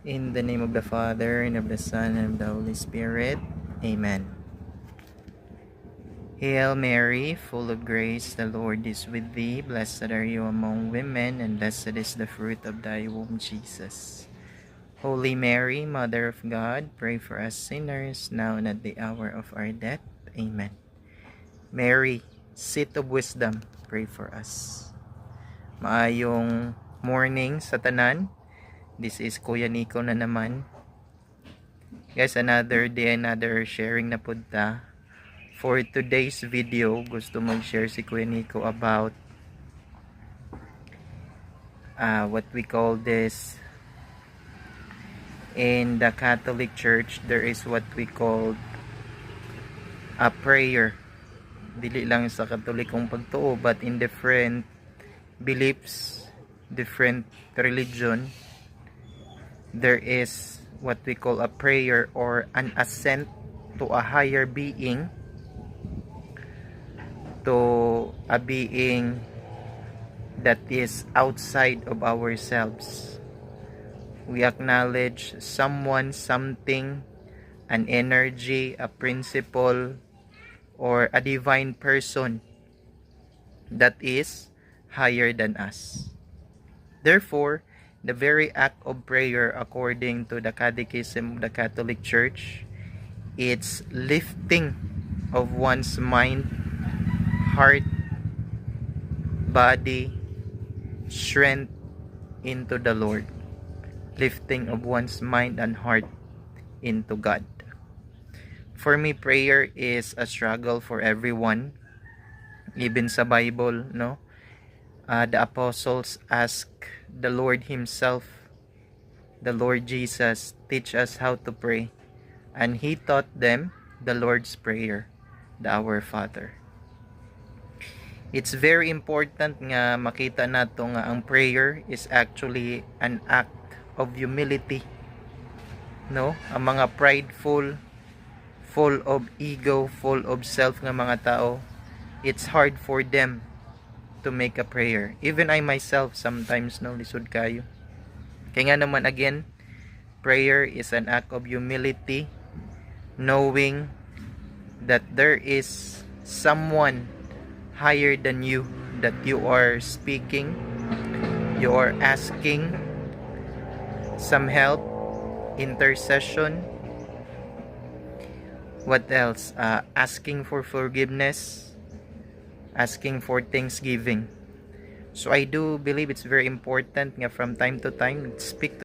In the name of the Father, and of the Son, and of the Holy Spirit. Amen. Hail Mary, full of grace, the Lord is with thee. Blessed are you among women, and blessed is the fruit of thy womb, Jesus. Holy Mary, Mother of God, pray for us sinners, now and at the hour of our death. Amen. Mary, seat of wisdom, pray for us. Maayong morning sa tanan. This is Kuya Nico na naman. Guys, another day, another sharing na punta. For today's video, gusto mag-share si Kuya Nico about what we call this. In the Catholic Church, there is what we call a prayer. Dili lang sa Katolikong pagtuo, but in different beliefs, different religion, there is what we call a prayer or an ascent to a higher being, to a being that is outside of ourselves. We acknowledge someone, something, an energy, a principle, or a divine person that is higher than us. Therefore, the very act of prayer, according to the Catechism of the Catholic Church, it's lifting of one's mind, heart, body, strength into the Lord. Lifting of one's mind and heart into God. For me, prayer is a struggle for everyone. Even sa Bible, no? The apostles ask the Lord Himself, the Lord Jesus, teach us how to pray. And He taught them the Lord's Prayer, the Our Father. It's very important nga makita nato nga ang prayer is actually an act of humility. No? Ang mga prideful, full of ego, full of self nga mga tao, it's hard for them to make a prayer. Even I myself sometimes, no, lisod kayo. Kaya nga naman again, prayer is an act of humility, knowing that there is someone higher than you, that you are speaking, you are asking some help, intercession. What else? Asking for forgiveness, asking for thanksgiving. So I do believe it's very important nga from time to time speak to